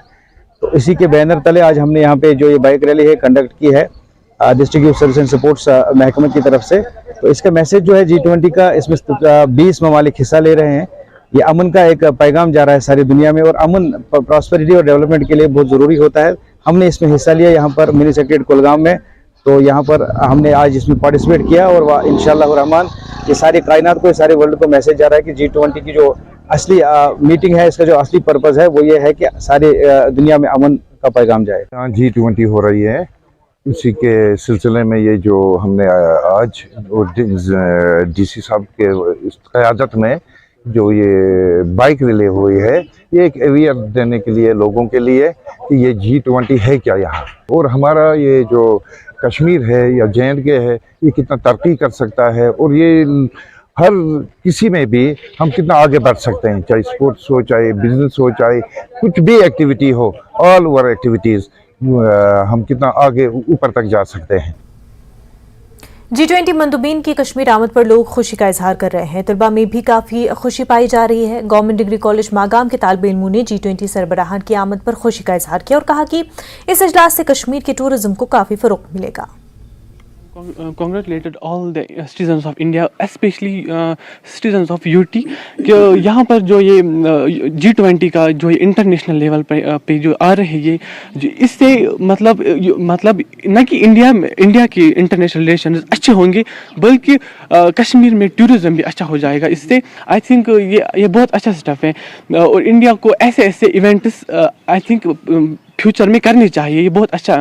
तो इसी के बैनर तले आज हमने यहाँ पे जो ये बाइक रैली है कंडक्ट की है district youth service and supports महकमे की तरफ से। तो इसका मैसेज जो है G20 का, इसमें 20 ममालिक हिस्सा ले रहे हैं। ये अमन का एक पैगाम जा रहा है सारी दुनिया में और अमन प्रॉस्पेरिटी और डेवलपमेंट के लिए बहुत ज़रूरी होता है। हमने इसमें हिस्सा लिया यहाँ पर मिनी सेक्रेटरीट कुलगाम में। तो यहाँ पर हमने आज इसमें पार्टिसिपेट किया और इंशाअल्लाह रहमान ये सारी कायनात को, सारे वर्ल्ड को मैसेज जा रहा है कि G20 की जो असली मीटिंग है, इसका जो असली पर्पस है वो ये है कि सारी दुनिया में अमन का पैगाम जाए। G20 हो रही है, उसी के सिलसिले में ये जो हमने आज डीसी साहब के क़यादत में जो ये बाइक रिले हुई है, ये एक अवेयर देने के लिए लोगों के लिए कि ये G20 है क्या यहाँ, और हमारा ये जो कश्मीर है या J&K है ये कितना तरक्की कर सकता है और ये हर किसी में भी हम कितना आगे बढ़ सकते हैं, चाहे स्पोर्ट्स हो, चाहे बिजनेस हो, चाहे कुछ भी एक्टिविटी हो, ऑल ओवर एक्टिविटीज़ हम कितना आगे ऊपर तक जा सकते हैं। G20 मंदुबीन की कश्मीर आमद पर लोग खुशी का इजहार कर रहे हैं। तलबा में भी काफ़ी खुशी पाई जा रही है। गवर्नमेंट डिग्री कॉलेज मागाम के तालिब इल्मों ने G20 सरबराहान की आमद पर खुशी का इजहार किया और कहा कि इस इजलास से कश्मीर के टूरिज्म को काफ़ी फ़रोग़ मिलेगा। Congratulated all the citizens of India, especially citizens of UT कि यहाँ पर जो ये G20 का जो इंटरनेशनल लेवल पे जो आ रहे हैं, ये इससे मतलब न कि इंडिया की इंटरनेशनल रिलेशंस अच्छे होंगे बल्कि कश्मीर में टूरिज्म भी अच्छा हो जाएगा। इससे आई थिंक ये बहुत अच्छा स्टेप है और इंडिया को ऐसे इवेंट्स आई थिंक फ्यूचर में करनी चाहिए। ये बहुत अच्छा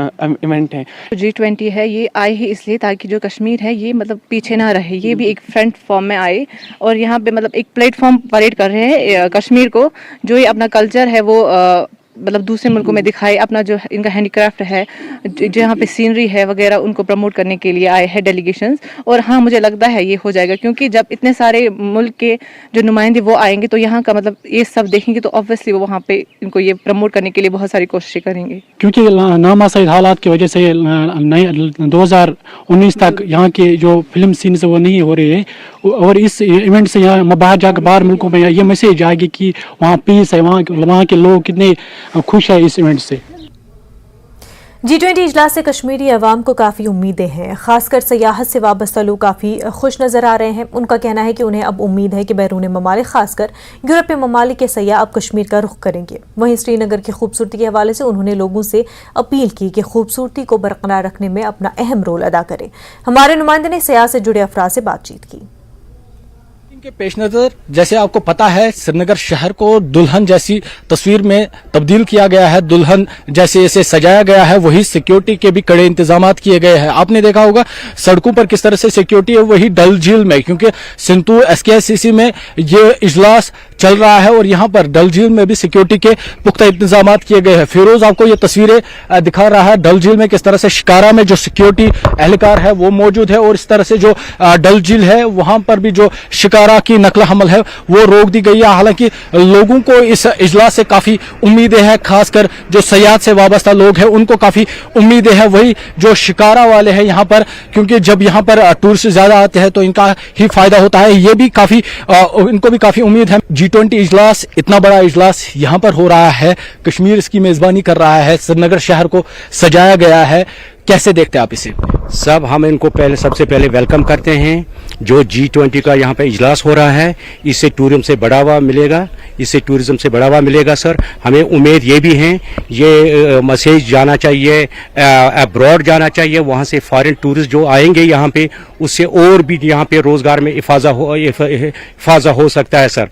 इवेंट है। G20 है, ये आए ही इसलिए ताकि जो कश्मीर है ये मतलब पीछे ना रहे, ये भी एक फ्रंट फॉर्म में आए और यहाँ पे मतलब एक प्लेटफॉर्म परेड कर रहे हैं कश्मीर को, जो ये अपना कल्चर है वो मतलब दूसरे मुल्कों में दिखाए, अपना जो इनका हैंडीक्राफ्ट है, जो यहाँ पे सीनरी है वगैरह, उनको प्रमोट करने के लिए आए हैं डेलीगेशंस। और हाँ, मुझे लगता है ये हो जाएगा क्योंकि जब इतने सारे मुल्क के जो नुमाइंदे वो आएंगे तो यहाँ का मतलब ये सब देखेंगे तो ऑब्वियसली वो वहाँ पे इनको ये प्रमोट करने के लिए बहुत सारी कोशिशें करेंगे। क्योंकि नामासाइद हालात की वजह से 2019 तक यहाँ के जो फिल्म सीन्स वो नहीं हो रहे हैं और इस इवेंट से यहाँ बाहर जाकर बाहर मुल्कों में ये मैसेज आएगी कि वहाँ पीस है, वहाँ के लोग कितने खुश है इस इवेंट से। G20 इजलास से कश्मीरी अवाम को काफ़ी उम्मीदें हैं। खासकर सयाहत से वाबस्ता लोग काफ़ी खुश नज़र आ रहे हैं। उनका कहना है कि उन्हें अब उम्मीद है कि बैरून ममालिक खासकर यूरोपीय ममालिक के सयाह अब कश्मीर का रुख करेंगे। वहीं श्रीनगर की खूबसूरती के हवाले से उन्होंने लोगों से अपील की कि खूबसूरती को बरकरार रखने में अपना अहम रोल अदा करें। हमारे नुमाइंदे ने सयाह से जुड़े अफराद से बातचीत की। के पेश नजर जैसे आपको पता है श्रीनगर शहर को दुल्हन जैसी तस्वीर में तब्दील किया गया है, दुल्हन जैसे इसे सजाया गया है। वही सिक्योरिटी के भी कड़े इंतजाम किए गए हैं। आपने देखा होगा सड़कों पर किस तरह से सिक्योरिटी है, वही डल झील में, क्योंकि सिंतू SKICC में ये इजलास चल रहा है और यहाँ पर डल झील में भी सिक्योरिटी के पुख्ता इंतजाम किए गए हैं। फिरोज आपको ये तस्वीरें दिखा रहा है डल झील में किस तरह से शिकारा में जो सिक्योरिटी एहलकार है वो मौजूद है और इस तरह से जो डल झील है वहां पर भी जो शिकारा की नकल हमल है वो रोक दी गई है। हालांकि लोगों को इस इजलास से काफी उम्मीदें हैं, खासकर जो सयाहत से वाबस्ता लोग हैं उनको काफी उम्मीदें हैं। वही जो शिकारा वाले हैं यहाँ पर, क्योंकि जब यहाँ पर टूरिस्ट ज्यादा आते हैं तो इनका ही फायदा होता है, ये भी काफी इनको भी काफी उम्मीद है। G20 इजलास, इतना बड़ा इजलास यहाँ पर हो रहा है, कश्मीर इसकी मेजबानी कर रहा है, श्रीनगर शहर को सजाया गया है। कैसे देखते हैं आप इसे? सब हम इनको सबसे पहले वेलकम करते हैं। जो G20 का यहाँ पे इजलास हो रहा है इससे टूरिज्म से बढ़ावा मिलेगा सर। हमें उम्मीद ये भी है ये मैसेज जाना चाहिए, अब्रॉड जाना चाहिए, वहाँ से फॉरेन टूरिस्ट जो आएंगे यहाँ पे उससे और भी यहाँ पे रोजगार में इफाजा हो सकता है सर।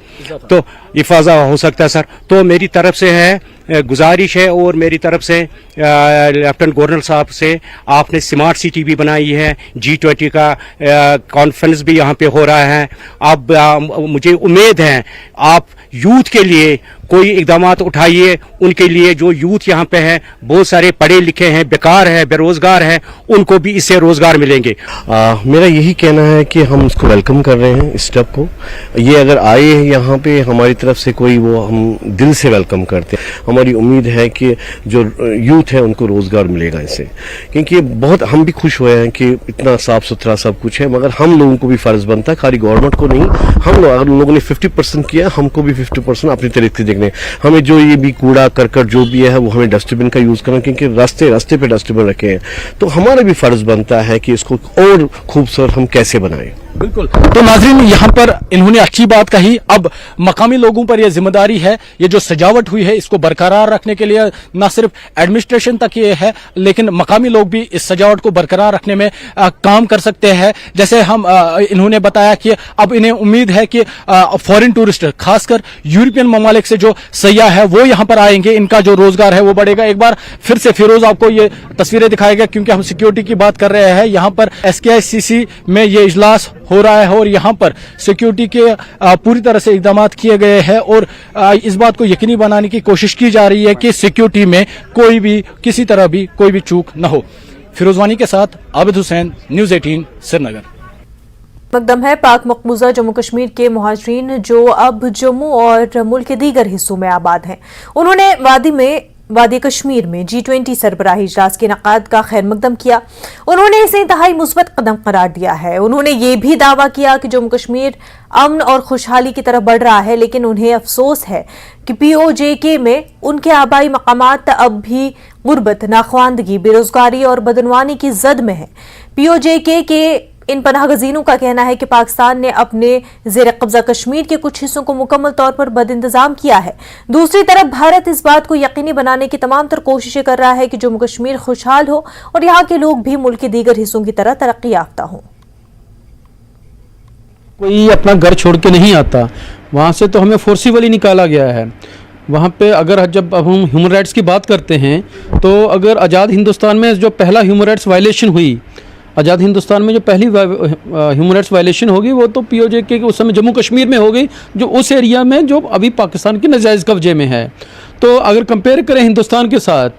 तो मेरी तरफ से है गुजारिश है और मेरी तरफ से लेफ्टिनेंट गवर्नर साहब से, आपने स्मार्ट सिटी भी बनाई है, G20 का कॉन्फ्रेंस भी यहाँ पे हो रहा है। अब मुझे उम्मीद है आप यूथ के लिए कोई इकदाम उठाइए, उनके लिए जो यूथ यहाँ पे है बहुत सारे पढ़े लिखे हैं, बेकार है, बेरोजगार है, उनको भी इससे रोजगार मिलेंगे। मेरा यही कहना है कि हम उसको वेलकम कर रहे हैं इस स्टेप को। ये अगर आए हैं यहाँ पे हमारी तरफ से कोई, वो हम दिल से वेलकम करते हैं। हमारी उम्मीद है कि जो यूथ है उनको रोजगार मिलेगा इससे, क्योंकि बहुत हम भी खुश हुए हैं कि इतना साफ सुथरा सब कुछ है, मगर हम लोगों को भी फर्ज बनता है, खाली गवर्नमेंट को नहीं। हम लोग, अगर लोगों ने 50% किया, हमको भी 50% अपनी तरीके से देखने। हमें जो ये भी कूड़ा करकट जो भी है वो हमें डस्टबिन का यूज करना, क्योंकि रास्ते पे डस्टबिन रखे हैं, तो हमारा भी फर्ज बनता है कि इसको और खूबसूरत हम कैसे बनाएं। बिल्कुल। तो नाजरीन यहाँ पर इन्होंने अच्छी बात कही। अब मकामी लोगों पर यह जिम्मेदारी है, ये जो सजावट हुई है इसको बरकरार रखने के लिए न सिर्फ एडमिनिस्ट्रेशन तक ये है, लेकिन मकामी लोग भी इस सजावट को बरकरार रखने में काम कर सकते हैं। जैसे हम इन्होंने बताया कि अब इन्हें उम्मीद है कि फॉरेन टूरिस्ट, खासकर यूरोपियन ममालिक से जो सयाह है वो यहाँ पर आएंगे, इनका जो रोजगार है वो बढ़ेगा। एक बार फिर से फिरोज आपको ये तस्वीरें दिखाएगा, क्योंकि हम सिक्योरिटी की बात कर रहे हैं। यहाँ पर SKICC में ये इजलास हो रहा है और यहाँ पर सिक्योरिटी के पूरी तरह से इकदाम किए गए हैं और इस बात को यकीनी बनाने की कोशिश की जा रही है कि सिक्योरिटी में कोई भी किसी तरह भी कोई भी चूक न हो। फिरोजवानी के साथ आबिद हुसैन, न्यूज़ 18 श्रीनगर। मकदम है पाक मकबूजा जम्मू कश्मीर के मुहाजिरीन जो अब जम्मू और मुल्क के दीगर हिस्सों में आबाद हैं। उन्होंने वादी कश्मीर में G20 सरबराही इजलास के इनेकाद का खैर मकदम किया। उन्होंने इसे इंतहाई मुस्बत कदम करार दिया है। उन्होंने ये भी दावा किया कि जम्मू कश्मीर अमन और खुशहाली की तरफ बढ़ रहा है, लेकिन उन्हें अफसोस है कि POJK में उनके आबाई मकामात अब भी गुर्बत, नाख्वानदगी, बेरोजगारी और बदनवानी की जद में है। POJK के इन पनाहगजीनों का कहना है कि पाकिस्तान ने अपने जेर कब्जा कश्मीर के कुछ हिस्सों को मुकम्मल तौर पर बदइंतजाम किया है। दूसरी तरफ भारत इस बात को यकीनी बनाने की तमाम तर कोशिशें कर रहा है कि जम्मू कश्मीर खुशहाल हो और यहाँ के लोग भी मुल्क के दीगर हिस्सों की तरह तरक्की याफ्ता हों। कोई अपना घर छोड़ के नहीं आता, वहाँ से तो हमें फोर्सिबली निकाला गया है। वहाँ पे अगर जब अब हम ह्यूमन राइट्स की बात करते हैं तो अगर आज़ाद हिंदुस्तान में जो पहला ह्यूमन राइट्स वायलेशन हुई, आज़ाद हिंदुस्तान में जो पहली ह्यूमन राइट्स वायलेशन होगी वो तो POJK के उस समय जम्मू कश्मीर में हो गई, जो उस एरिया में जो अभी पाकिस्तान के नाजायज़ कब्जे में है। तो अगर कंपेयर करें हिंदुस्तान के साथ,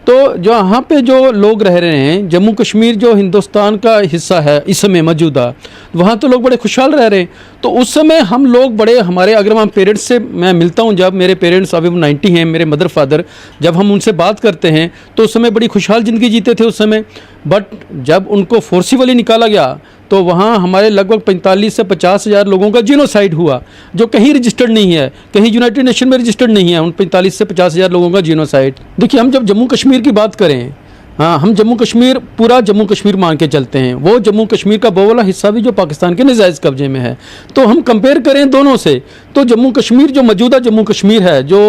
तो जो यहाँ पे जो लोग रह रहे हैं, जम्मू कश्मीर जो हिंदुस्तान का हिस्सा है इस समय मौजूदा, वहाँ तो लोग बड़े खुशहाल रह रहे हैं। तो उस समय हम लोग बड़े, हमारे अगर हम पेरेंट्स से मैं मिलता हूँ, जब मेरे पेरेंट्स अभी 90 हैं, मेरे मदर फादर, जब हम उनसे बात करते हैं तो उस समय बड़ी खुशहाल ज़िंदगी जीते थे उस समय। बट जब उनको फोर्सिबली निकाला गया तो वहाँ हमारे लगभग 45 से 50 हज़ार लोगों का जीनोसाइड हुआ, जो कहीं रजिस्टर्ड नहीं है, कहीं यूनाइटेड नेशन में रजिस्टर्ड नहीं है। उन 45 से 50 हज़ार लोगों का जीनोसाइड। देखिए, हम जब जम्मू कश्मीर की बात करें हम जम्मू कश्मीर पूरा जम्मू कश्मीर मान के चलते हैं, वो जम्मू कश्मीर का वो वाला हिस्सा भी जो पाकिस्तान के नजायज़ कब्जे में है। तो हम कंपेयर करें दोनों से, तो जम्मू कश्मीर जो मौजूदा जम्मू कश्मीर है जो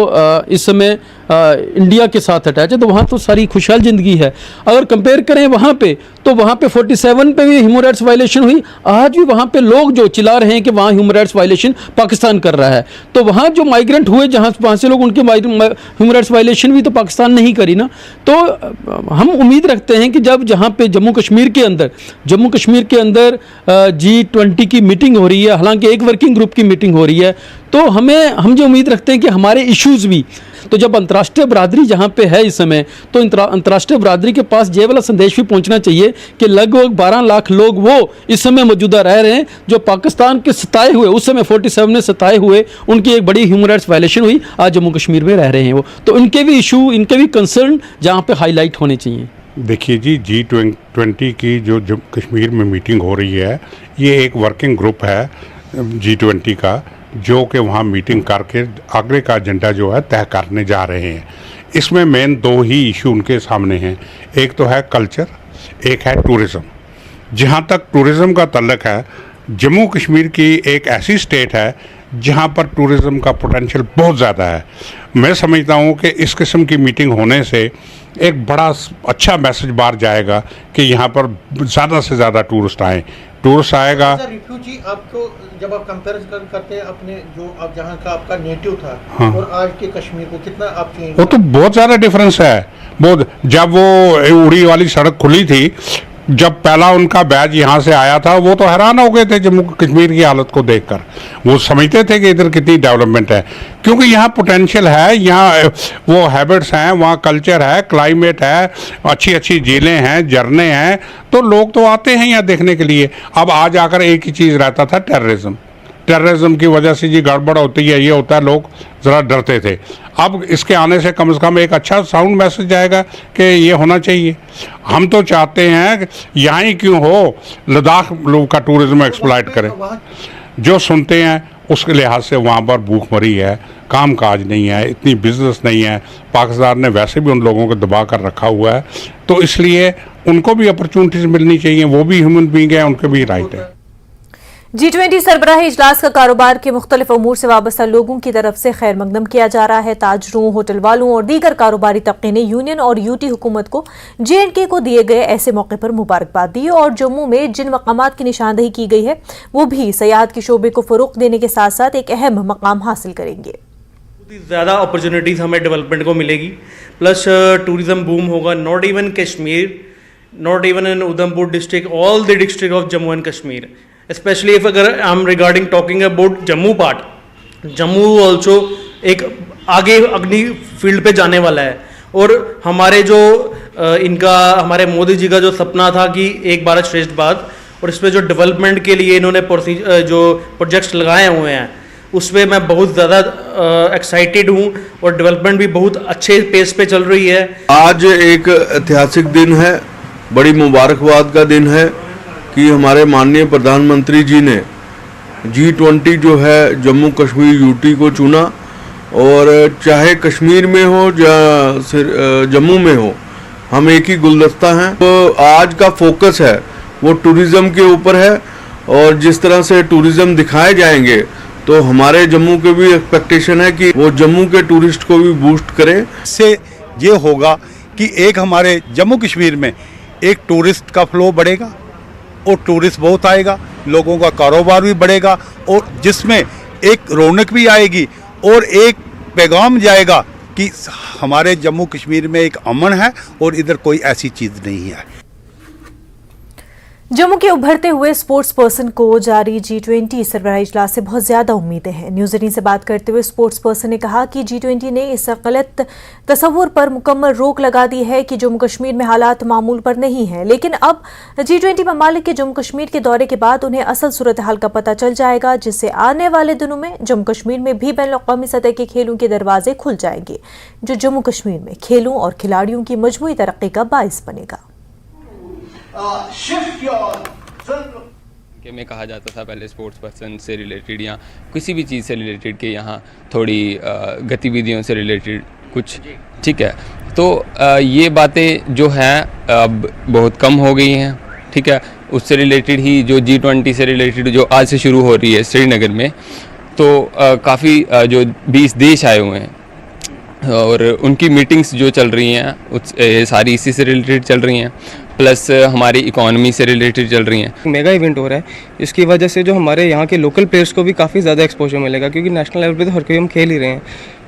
इस समय इंडिया के साथ अटैच है, तो वहाँ तो सारी खुशहाल ज़िंदगी है। अगर कंपेयर करें वहाँ पे, तो वहाँ पे 47 पे भी ह्यूमन राइट्स वायलेशन हुई। आज भी वहाँ पे लोग जो चिल्ला रहे हैं कि वहाँ ह्यूमन राइट्स वायलेशन पाकिस्तान कर रहा है, तो वहाँ जो माइग्रेंट हुए वहाँ से लोग, उनके ह्यूमन राइट्स वायलेशन भी तो पाकिस्तान नहीं करी ना। तो हम उम्मीद रखते हैं कि जब जहाँ पे जम्मू कश्मीर के अंदर G20 की मीटिंग हो रही है, हालांकि एक वर्किंग ग्रुप की मीटिंग हो रही है, तो हम जो उम्मीद रखते हैं कि हमारे इश्यूज़ भी, तो जब अंतर्राष्ट्रीय बरादरी जहाँ पे है इस समय, तो अंतर्राष्ट्रीय बरादरी के पास ये वाला संदेश भी पहुँचना चाहिए कि लगभग 12 लाख लोग वो इस समय मौजूदा रह रहे हैं जो पाकिस्तान के सताए हुए, उस समय 47 ने सताए हुए, उनकी एक बड़ी ह्यूमन राइट्स वायलेशन हुई, आज जम्मू कश्मीर में रह रहे हैं वो, तो इनके भी इशू, इनके भी कंसर्न जहाँ पे हाईलाइट होने चाहिए। देखिए जी, G20 की जो कश्मीर में मीटिंग हो रही है, ये एक वर्किंग ग्रुप है G20 का, जो कि वहाँ मीटिंग करके आगे का एजेंडा जो है तय करने जा रहे हैं। इसमें मेन 2 ही इशू उनके सामने हैं, एक तो है कल्चर, एक है टूरिज़्म। जहाँ तक टूरिज़्म का तल्लक है, जम्मू कश्मीर की एक ऐसी स्टेट है जहाँ पर टूरिज़्म का पोटेंशियल बहुत ज़्यादा है। मैं समझता हूँ कि इस किस्म की मीटिंग होने से एक बड़ा अच्छा मैसेज बाहर जाएगा कि यहाँ पर ज़्यादा से ज़्यादा टूरिस्ट आएँ। टूरिस्ट आएगा। रिफ्यूजी आपको जब आप कंपेरिजन करते हैं अपने जो आप जहाँ का आपका नेटिव था, हाँ। और आज के कश्मीर को, कितना आप चेंज? वो तो बहुत ज़्यादा डिफरेंस है। बहुत, जब वो उड़ी वाली सड़क खुली थी, जब पहला उनका बैच यहाँ से आया था, वो तो हैरान हो गए थे जम्मू कश्मीर की हालत को देखकर। वो समझते थे कि इधर कितनी डेवलपमेंट है, क्योंकि यहाँ पोटेंशियल है, यहाँ वो हैबिट्स हैं, वहाँ कल्चर है, क्लाइमेट है, अच्छी अच्छी झीलें हैं, झरने हैं, तो लोग तो आते हैं यहाँ देखने के लिए। अब आज आकर एक ही चीज़ रहता था, टेररिज्म की वजह से जी गड़बड़ होती है, ये होता है, लोग ज़रा डरते थे। अब इसके आने से कम एक अच्छा साउंड मैसेज जाएगा कि ये होना चाहिए। हम तो चाहते हैं यहाँ ही क्यों हो, लद्दाख लोग का टूरिज्म एक्सप्लॉइट करें। जो सुनते हैं उसके लिहाज से वहाँ पर भूखमरी है, काम काज नहीं है, इतनी बिजनेस नहीं है। पाकिस्तान ने वैसे भी उन लोगों को दबा कर रखा हुआ है, तो इसलिए उनको भी अपॉर्चुनिटीज़ मिलनी चाहिए। वो भी ह्यूमन बीइंग है, उनके भी राइट है। G20 सरबराही इजलास का कारोबार के मुख्तलिफ अमूर से वाबस्ता लोगों की तरफ से खैर मकदम किया जा रहा है। ताजरों, होटल वालों और दीगर कारोबारी तबके ने यूनियन और यूटी हुकूमत को J&K को दिए गए ऐसे मौके पर मुबारकबाद दी और जम्मू में जिन मकामात की निशानदही की गई है वो भी सयाहत के शोबे को फरोग देने के साथ साथ एक अहम मकाम हासिल करेंगे। ज़्यादा अपॉर्चुनिटीज़ हमें डेवलपमेंट को मिलेगी, प्लस टूरिज्म बूम होगा, not even Kashmir, not even in Udhampur district, all the district of Jammu and Kashmir, especially if अगर I am regarding talking about Jammu part, Jammu also एक आगे अग्नि फील्ड पे जाने वाला है। और हमारे जो हमारे मोदी जी का जो सपना था कि एक भारत श्रेष्ठ भारत, और इस पर जो डेवलपमेंट के लिए इन्होंने जो प्रोजेक्ट्स लगाए हुए हैं, उस पर मैं बहुत ज़्यादा एक्साइटेड हूँ और डेवलपमेंट भी बहुत अच्छे पेस पे चल रही है। आज एक ऐतिहासिक दिन है, बड़ी मुबारकबाद का दिन है कि हमारे माननीय प्रधानमंत्री जी ने G20 जो है जम्मू कश्मीर यूटी को चुना, और चाहे कश्मीर में हो या जम्मू में हो, हम एक ही गुलदस्ता हैं। तो आज का फोकस है वो टूरिज़्म के ऊपर है, और जिस तरह से टूरिज़्म दिखाए जाएंगे तो हमारे जम्मू के भी एक्सपेक्टेशन है कि वो जम्मू के टूरिस्ट को भी बूस्ट करें। इससे ये होगा कि एक हमारे जम्मू कश्मीर में एक टूरिस्ट का फ्लो बढ़ेगा और टूरिस्ट बहुत आएगा, लोगों का कारोबार भी बढ़ेगा, और जिसमें एक रौनक भी आएगी और एक पैगाम जाएगा कि हमारे जम्मू कश्मीर में एक अमन है और इधर कोई ऐसी चीज़ नहीं है। जम्मू के उभरते हुए स्पोर्ट्स पर्सन को जारी G20 सरबराही इजलास से बहुत ज्यादा उम्मीदें हैं। न्यूज़ 18 से बात करते हुए स्पोर्ट्स पर्सन ने कहा कि G20 ने इस गलत तस्वुर पर मुकम्मल रोक लगा दी है कि जम्मू कश्मीर में हालात मामूल पर नहीं है, लेकिन अब G20 ममालिक के जम्मू कश्मीर के दौरे के बाद उन्हें असल सूरत हाल का पता चल जाएगा, जिससे आने वाले दिनों में जम्मू कश्मीर में भी बैनुल-अक़वामी सतह के खेलों के दरवाजे खुल जाएंगे, जो जम्मू कश्मीर में खेलों और खिलाड़ियों की मजमूई तरक्की का बाइस बनेगा। में कहा जाता था पहले स्पोर्ट्स पर्सन से रिलेटेड या किसी भी चीज़ से रिलेटेड के यहाँ थोड़ी गतिविधियों से रिलेटेड कुछ, ठीक है, तो ये बातें जो हैं अब बहुत कम हो गई हैं, ठीक है। उससे रिलेटेड ही जो G20 से रिलेटेड जो आज से शुरू हो रही है श्रीनगर में, तो काफ़ी जो 20 देश आए हुए हैं और उनकी मीटिंग्स जो चल रही हैं सारी इसी से रिलेटेड चल रही हैं, प्लस हमारी इकोनॉमी से रिलेटेड चल रही हैं। मेगा इवेंट हो रहा है, इसकी वजह से जो हमारे यहाँ के लोकल प्लेयर्स को भी काफ़ी ज़्यादा एक्सपोजर मिलेगा, क्योंकि नेशनल लेवल पे तो हर कोई हम खेल ही रहे हैं,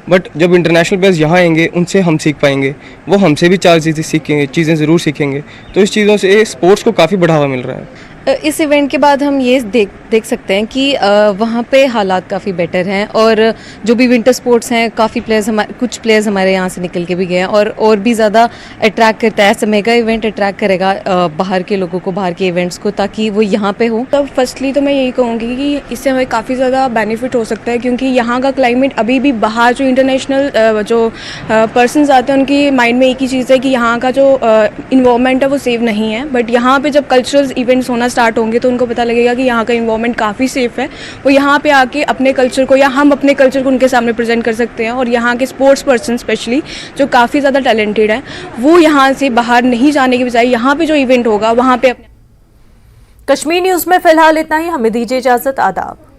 बट जब इंटरनेशनल प्लेयर्स यहाँ आएंगे उनसे हम सीख पाएंगे, वो हमसे भी 4 चीज़ें ज़रूर सीखेंगे। तो इस चीज़ों से स्पोर्ट्स को काफ़ी बढ़ावा मिल रहा है। इस इवेंट के बाद हम ये देख सकते हैं कि वहाँ पे हालात काफ़ी बेटर हैं, और जो भी विंटर स्पोर्ट्स हैं काफ़ी कुछ प्लेयर्स हमारे यहाँ से निकल के भी गए हैं, और भी ज़्यादा अट्रैक्ट करता है। ऐसा मेगा इवेंट अट्रैक्ट करेगा बाहर के लोगों को, बाहर के इवेंट्स को, ताकि वो यहाँ पे हो। तो फर्स्टली तो मैं यही कहूँगी कि इससे हमें काफ़ी ज़्यादा बेनिफिट हो सकता है, क्योंकि यहाँ का क्लाइमेट अभी भी बाहर जो इंटरनेशनल जो पर्सनस आते हैं उनकी माइंड में एक ही चीज़ है कि यहाँ का जो इन्वायरमेंट है वो सेफ नहीं है, बट यहाँ पे जब कल्चरल इवेंट्स होना स्टार्ट होंगे तो उनको पता लगेगा कि यहाँ का इन्वायरमेंट काफ़ी सेफ है। वो यहाँ पे आके अपने कल्चर को, या हम अपने कल्चर को उनके सामने प्रेजेंट कर सकते हैं, और यहाँ के स्पोर्ट्स पर्सन स्पेशली जो काफ़ी ज़्यादा टैलेंटेड है, वो यहाँ से बाहर नहीं जाने की बजाय यहाँ पे जो इवेंट होगा वहाँ पे अपने। कश्मीर न्यूज में फिलहाल इतना ही, हमें दीजिए इजाजत। आदाब।